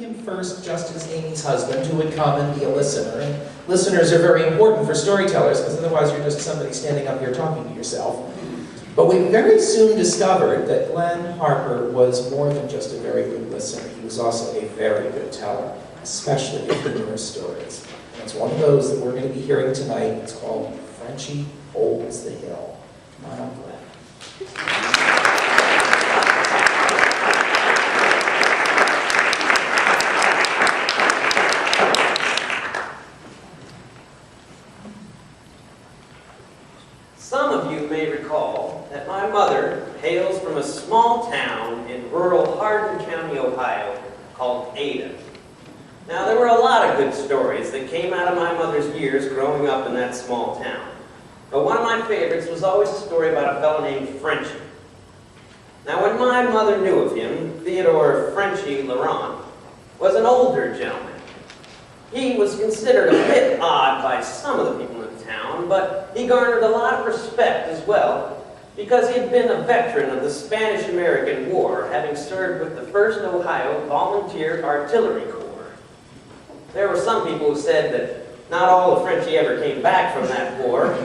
him first just as Amy's husband, who would come and be a listener. And listeners are very important for storytellers, because otherwise you're just somebody standing up here talking to yourself. But we very soon discovered that Glenn Harper was more than just a very good listener. He was also a very good teller, especially of humorous stories. And it's one of those that we're going to be hearing tonight. It's called Frenchy Holds the Hill. Come on up, Glenn. Some of you may recall that my mother hails from a small town in rural Hardin County, Ohio, called Ada. Now, there were a lot of good stories that came out of my mother's years growing up in that small town. But one of my favorites was always a story about a fellow named Frenchy. Now, when my mother knew of him, Theodore Frenchy Laurent was an older gentleman. He was considered a bit odd by some of the people in the town, but he garnered a lot of respect as well because he had been a veteran of the Spanish-American War, having served with the 1st Ohio Volunteer Artillery Corps. There were some people who said that not all of Frenchy ever came back from that war.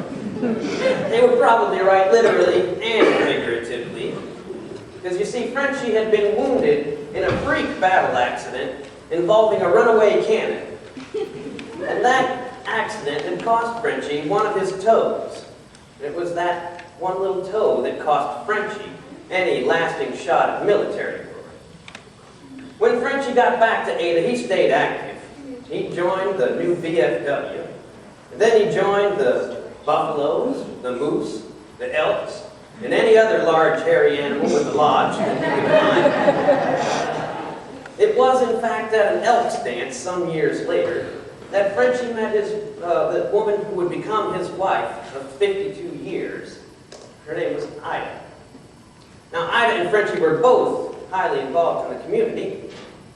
They were probably right, literally and figuratively, because you see, Frenchy had been wounded in a freak battle accident involving a runaway cannon. And that accident had cost Frenchy one of his toes. It was that one little toe that cost Frenchy any lasting shot at military glory. When Frenchy got back to Ada, he stayed active. He joined the new VFW. And then he joined the buffaloes, the moose, the elks, and any other large hairy animal with a lodge that he could find. It was, in fact, at an elks dance some years later that Frenchy met the woman who would become his wife of 52 years. Her name was Ida. Now, Ida and Frenchy were both highly involved in the community.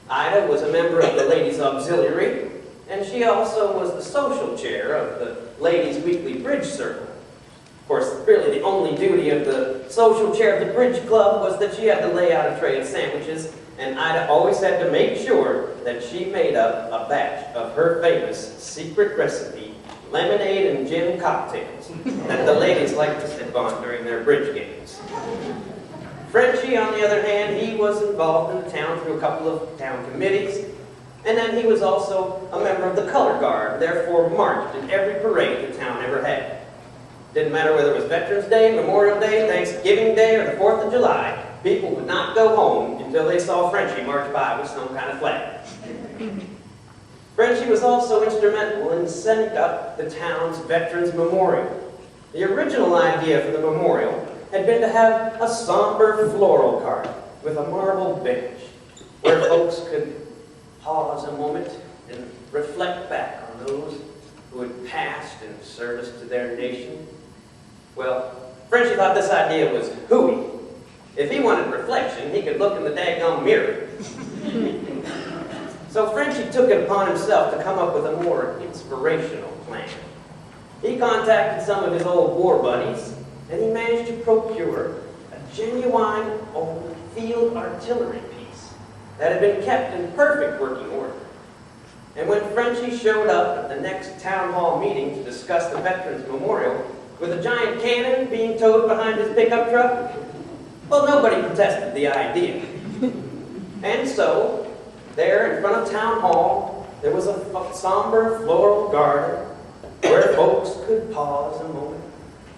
Ida was a member of the Ladies' Auxiliary, and she also was the social chair of the Ladies' Weekly Bridge Circle. Of course, really the only duty of the social chair of the bridge club was that she had to lay out a tray of sandwiches, and Ida always had to make sure that she made up a batch of her famous secret recipe, lemonade and gin cocktails, that the ladies liked to sip on during their bridge games. Frenchy, on the other hand, he was involved in the town through a couple of town committees, and then he was also a member of the color guard, therefore marched in every parade the town ever had. Didn't matter whether it was Veterans Day, Memorial Day, Thanksgiving Day, or the 4th of July, people would not go home until they saw Frenchy march by with some kind of flag. Frenchy was also instrumental in setting up the town's Veterans Memorial. The original idea for the memorial had been to have a somber floral cart with a marble bench where folks could pause a moment and reflect back on those who had passed in service to their nation. Well, Frenchy thought this idea was hooey. If he wanted reflection, he could look in the daggone mirror. So Frenchy took it upon himself to come up with a more inspirational plan. He contacted some of his old war buddies, and he managed to procure a genuine old field artillery piece that had been kept in perfect working order. And when Frenchy showed up at the next town hall meeting to discuss the Veterans Memorial with a giant cannon being towed behind his pickup truck, well, nobody protested the idea. And so, there in front of town hall, there was a somber floral garden where folks could pause a moment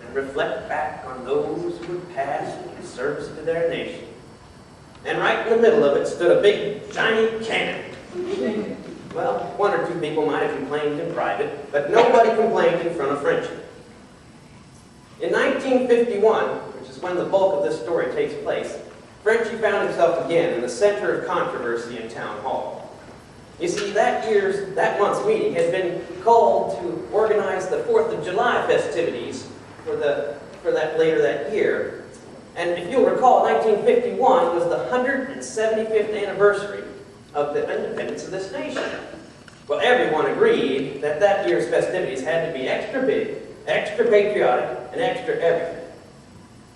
and reflect back on those who had passed in service to their nation. And right in the middle of it stood a big, shiny cannon. Well, one or two people might have complained in private, but nobody complained in front of Frenchy. In 1951, which is when the bulk of this story takes place, Frenchy found himself again in the center of controversy in town hall. You see, that month's meeting had been called to organize the 4th of July festivities for that later that year. And if you'll recall, 1951 was the 175th anniversary of the independence of this nation. Well, everyone agreed that that year's festivities had to be extra big, extra patriotic, and extra everything.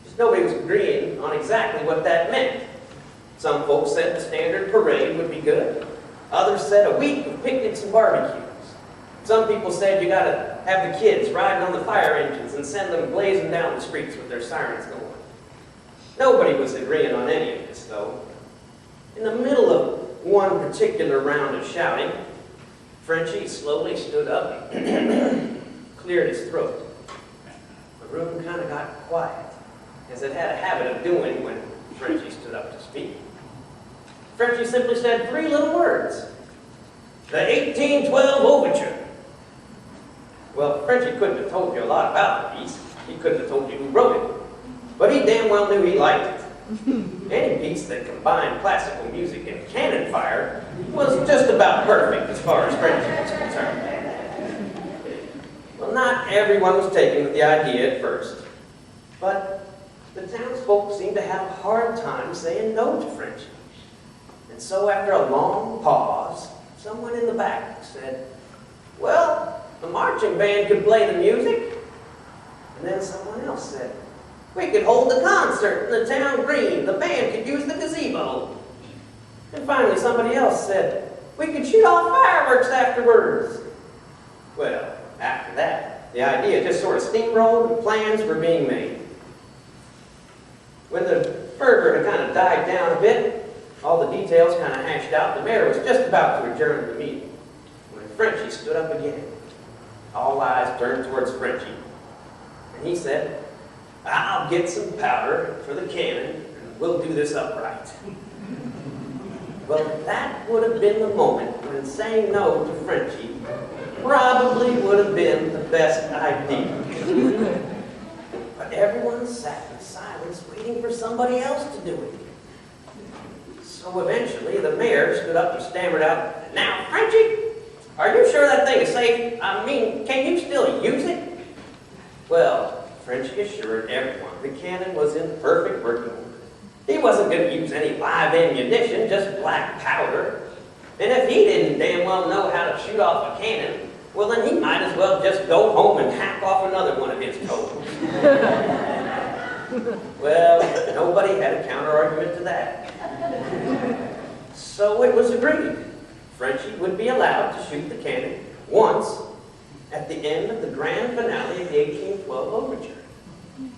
Just nobody was agreeing on exactly what that meant. Some folks said the standard parade would be good. Others said a week of picnics and barbecues. Some people said you gotta have the kids riding on the fire engines and send them blazing down the streets with their sirens going. Nobody was agreeing on any of this, though. In the middle of one particular round of shouting, Frenchy slowly stood up and cleared his throat. The room kind of got quiet, as it had a habit of doing when Frenchy stood up to speak. Frenchy simply said 3 little words. The 1812 Overture. Well, Frenchy couldn't have told you a lot about the piece. He couldn't have told you who wrote it. But he damn well knew he liked it. Any piece that combined classical music and cannon fire was just about perfect as far as Frenchy was concerned. Well, not everyone was taken with the idea at first. But the townsfolk seemed to have a hard time saying no to Frenchy. And so after a long pause, someone in the back said, well, the marching band could play the music. And then someone else said, we could hold a concert in the town green. The band could use the gazebo. And finally somebody else said, we could shoot off fireworks afterwards. Well, after that, the idea just sort of steamrolled and plans were being made. When the fervor had kind of died down a bit, all the details kind of hashed out, the mayor was just about to adjourn the meeting when Frenchy stood up again. All eyes turned towards Frenchy. And he said, I'll get some powder for the cannon and we'll do this upright. Well, that would have been the moment when saying no to Frenchy probably would have been the best idea. But everyone sat in silence waiting for somebody else to do it. So eventually the mayor stood up and stammered out, now, Frenchy, are you sure that thing is safe? I mean, can you still use it? Well, Frenchy assured everyone the cannon was in perfect working order. He wasn't going to use any live ammunition, just black powder. And if he didn't damn well know how to shoot off a cannon, well then he might as well just go home and hack off another one of his toes. Well, nobody had a counter-argument to that. So it was agreed. Frenchy would be allowed to shoot the cannon once at the end of the grand finale of the 1812 Overture,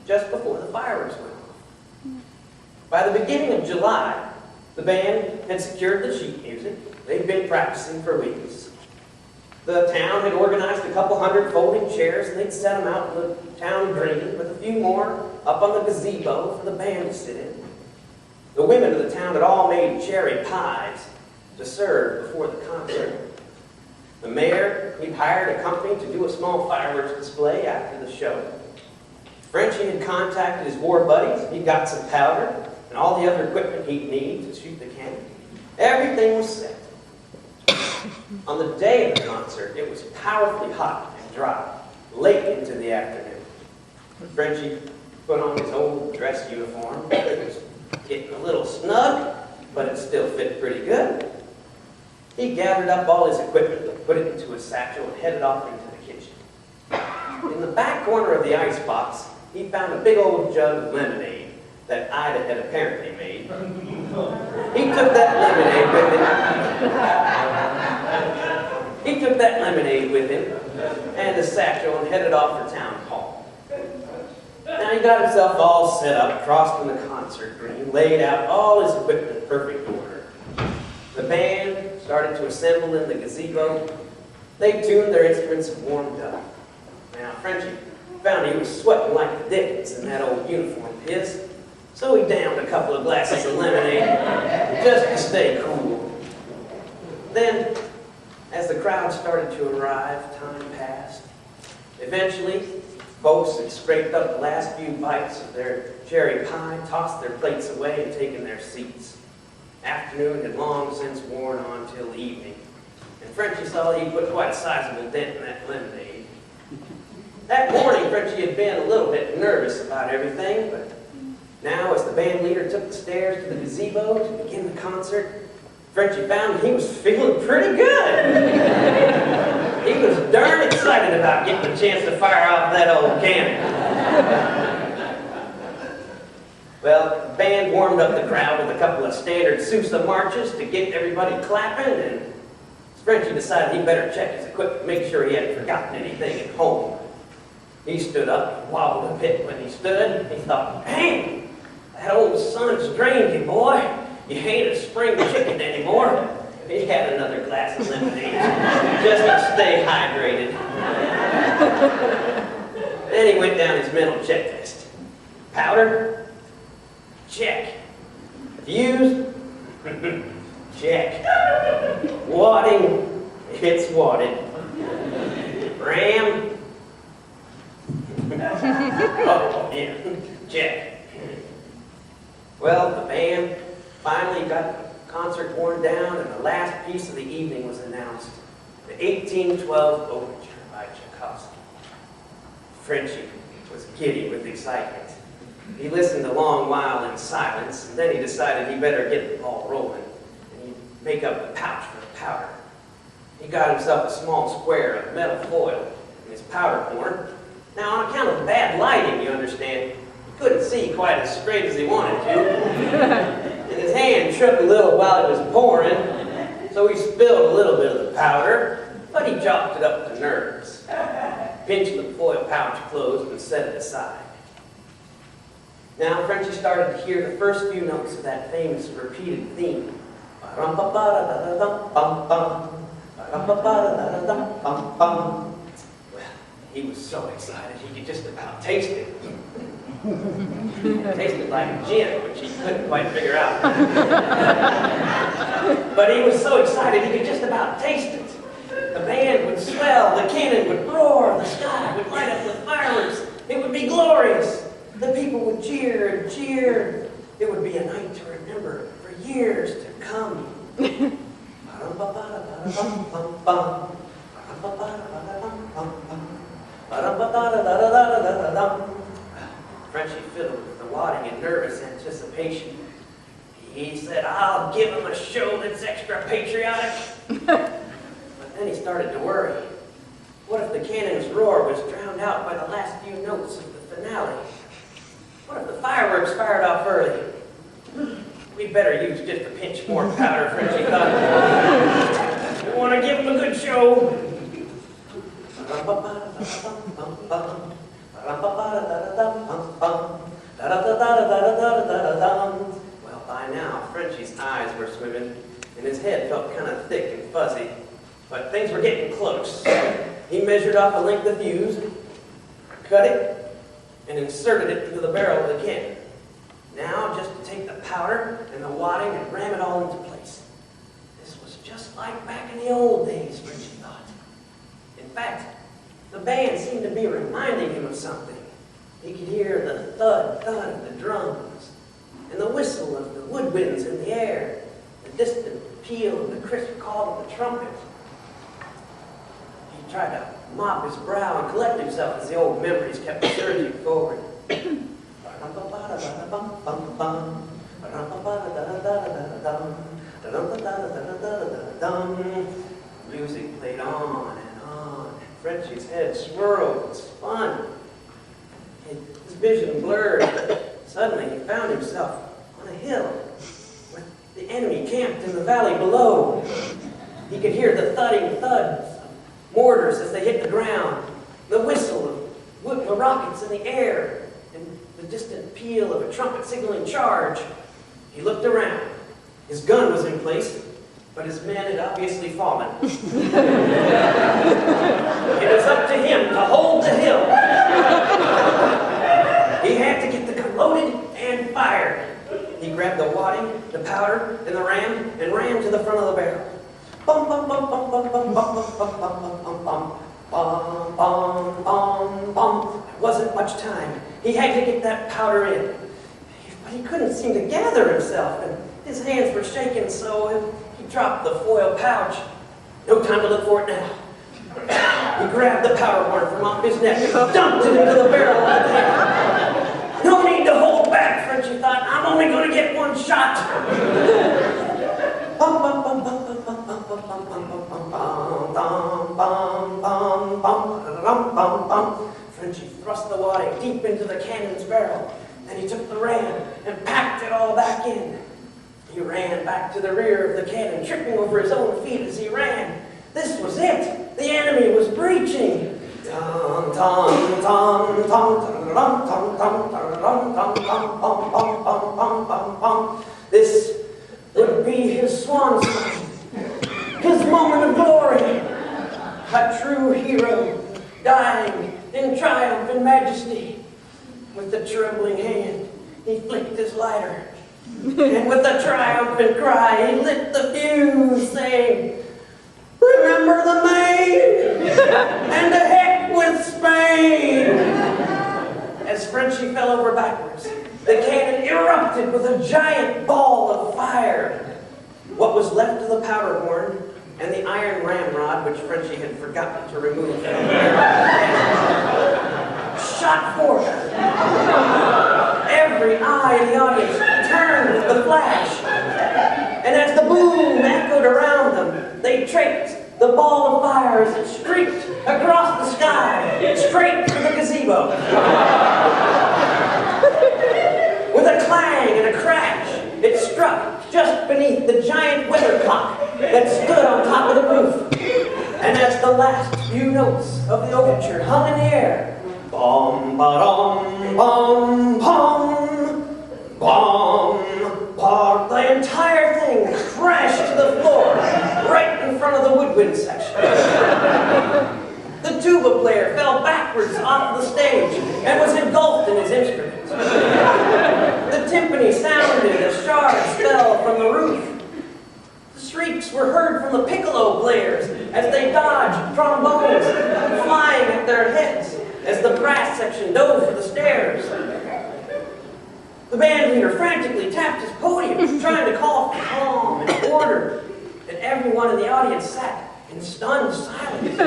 just before the fireworks went off. By the beginning of July, the band had secured the sheet music. They'd been practicing for weeks. The town had organized a couple hundred folding chairs, and they'd set them out in the town green with a few more up on the gazebo for the band to sit in. The women of the town had all made cherry pies to serve before the concert. The mayor, he'd hired a company to do a small fireworks display after the show. Frenchy had contacted his war buddies. He got some powder and all the other equipment he'd need to shoot the cannon. Everything was set. On the day of the concert, it was powerfully hot and dry, late into the afternoon. Frenchy put on his old dress uniform. It was getting a little snug, but it still fit pretty good. He gathered up all his equipment, put it into a satchel, and headed off into the kitchen. In the back corner of the icebox, he found a big old jug of lemonade that Ida had apparently made. He took that lemonade with him and the satchel and headed off for town hall. Now he got himself all set up, crossed in the concert green, laid out all his equipment in perfect order. The band started to assemble in the gazebo. They tuned their instruments and warmed up. Now Frenchy found he was sweating like the dickens in that old uniform of his, so he downed a couple of glasses of lemonade just to stay cool. Then, as the crowd started to arrive, time passed. Eventually, folks had scraped up the last few bites of their cherry pie, tossed their plates away, and taken their seats. Afternoon had long since worn on till evening, and Frenchy saw he'd put quite a sizable dent in that lemonade. That morning, Frenchy had been a little bit nervous about everything, but now, as the band leader took the stairs to the gazebo to begin the concert, Frenchy found he was feeling pretty good. He was darn excited about getting a chance to fire off that old cannon. Well, the band warmed up the crowd with a couple of standard Sousa marches to get everybody clapping, and Frenchy decided he better check his equipment, make sure he hadn't forgotten anything at home. He stood up, wobbled a bit when he stood. He thought, "Hey, that old sun's drained you, boy. You ain't a spring chicken anymore." He had another glass of lemonade just to stay hydrated. Then he went down his mental checklist. Powder? Check. Fuse? Check. Wadding? It's wadded. Ram? Oh, yeah. Check. Well, the band finally got the concert worn down, and the last piece of the evening was announced. The 1812 Overture by Tchaikovsky. Frenchy was giddy with excitement. He listened a long while in silence, and then he decided he better get the ball rolling, and he'd make up a pouch for the powder. He got himself a small square of metal foil in his powder horn. Now, on account of bad lighting, you understand, he couldn't see quite as straight as he wanted to. And his hand shook a little while it was pouring, so he spilled a little bit of the powder, but he chalked it up to nerves. Pinched the foil pouch closed and set it aside. Now, Frenchy started to hear the first few notes of that famous repeated theme. Well, he was so excited he could just about taste it. It tasted like gin, which he couldn't quite figure out. But he was so excited he could just about taste it. The band would swell, the cannon would roar, the sky would light up with fireworks. It would be glorious. The people would cheer and cheer. It would be a night to remember for years to come. Frenchy fiddled with the wadding in nervous anticipation. He said, "I'll give him a show that's extra patriotic." But then he started to worry. What if the cannon's roar was drowned out by the last few notes of the finale? What if the fireworks fired off early? We'd better use just a pinch more powder, Frenchy thought. We want to give him a good show. Well, by now, Frenchy's eyes were swimming, and his head felt kind of thick and fuzzy. But things were getting close. He measured off a length of fuse, cut it, and inserted it into the barrel of the cannon. Now, just to take the powder and the wadding and ram it all into place. This was just like back in the old days, Frenchy thought. In fact, the band seemed to be reminding him of something. He could hear the thud, thud of the drums, and the whistle of the woodwinds in the air, the distant peal and the crisp call of the trumpet. He tried to mop his brow and collect himself as the old memories kept surging forward. Music played on and on. Frenchy's head swirled and spun. His vision blurred. Suddenly, he found himself on a hill with the enemy camped in the valley below. He could hear the thudding thuds of mortars as they hit the ground, the whistle of rockets in the air, and the distant peal of a trumpet signaling charge. He looked around. His gun was in place, but his men had obviously fallen. It was up to him to hold the hill. He had to get the gun loaded and fired. He grabbed the wadding, the powder, and the ram, and ran to the front of the barrel. Bum, bum, bum, bum, bum, bum, bum, bum, bum, bum, bum, bum. Bum, bum, bum, bum. There wasn't much time. He had to get that powder in. But he couldn't seem to gather himself, and his hands were shaking, so he dropped the foil pouch. No time to look for it now. He grabbed the powder horn from off his neck and dumped it into the barrel of the tank. No need to hold back, Frenchy thought. I'm only going to get one shot. Bum, bum, bum, bum, bum, bum, bum, bum, bum, bum, bum, bum, bum, bum, bum, bum, bum, bum. Frenchy thrust the wadding deep into the cannon's barrel. Then he took the ram and packed it all back in. He ran back to the rear of the cannon, tripping over his own feet as he ran. This was it. The enemy was breaching. Tom, tom, tom, tom, tom, tom, tom, tom, tom, tom, tom, tom, tom, tom. This would be his swan song, his moment of glory. A true hero, dying in triumph and majesty. With a trembling hand, he flicked his lighter. And with a triumphant cry, he lit the fuse, saying, "Remember the Maine, and to heck with Spain!" As Frenchy fell over backwards, the cannon erupted with a giant ball of fire. What was left of the powder horn and the iron ramrod, which Frenchy had forgotten to remove, shot forth. Every eye in the audience turned with the flash. And as the boom echoed around them, they traced the ball of fire as it streaked across the sky, straight for the gazebo. With a clang and a crash, it struck just beneath the giant weathercock that stood on top of the roof. And as the last few notes of the overture hung in the air, bom, ba-dum, bom, bom, bom, bom, the entire thing crashed to the floor, right in front of the woodwind section. The tuba player fell backwards off the stage and was engulfed in his instrument. The timpani sounded as shards fell from the roof. The shrieks were heard from the piccolo players as they dodged trombones flying at their heads as the brass section dove for the stairs. The band leader frantically tapped his podium, trying to call for calm and order, and everyone in the audience sat in stunned silence.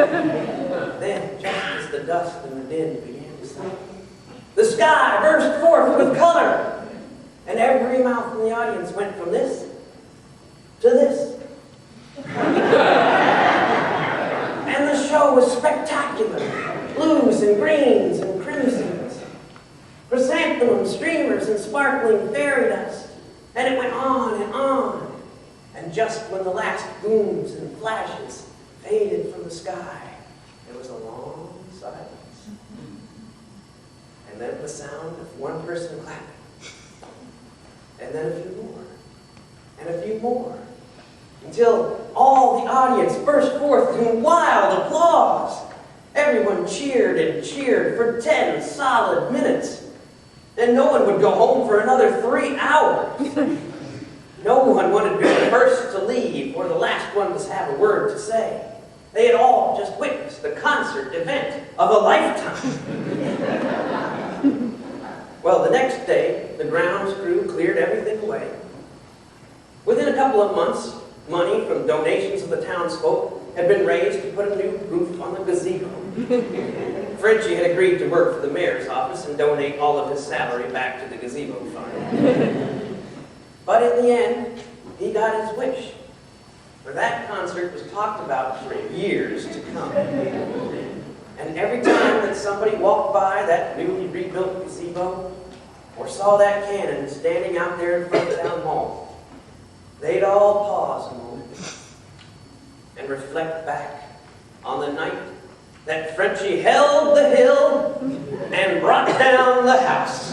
Then, just as the dust and the din began to settle, the sky burst forth with color, and every mouth in the audience went from this to this. And the show was spectacular. Blues and greens and crimsons, chrysanthemums, streamers, and sparkling fairy dust. And it went on and on. And just when the last booms and flashes faded from the sky, there was a long silence. And then the sound of one person clapping. And then a few more. And a few more. Until all the audience burst forth in wild applause. Everyone cheered and cheered for 10 solid minutes. And no one would go home for another 3 hours. No one wanted to be the first to leave or the last one to have a word to say. They had all just witnessed the concert event of a lifetime. Well, the next day, the grounds crew cleared everything away. Within a couple of months, money from donations of the townsfolk had been raised to put a new roof on the gazebo. Frenchy had agreed to work for the mayor's office and donate all of his salary back to the gazebo fund. But in the end, he got his wish. For that concert was talked about for years to come. And every time that somebody walked by that newly rebuilt gazebo or saw that cannon standing out there in front of the town hall, they'd all pause a moment and reflect back on the night that Frenchy held the hill and brought down the house.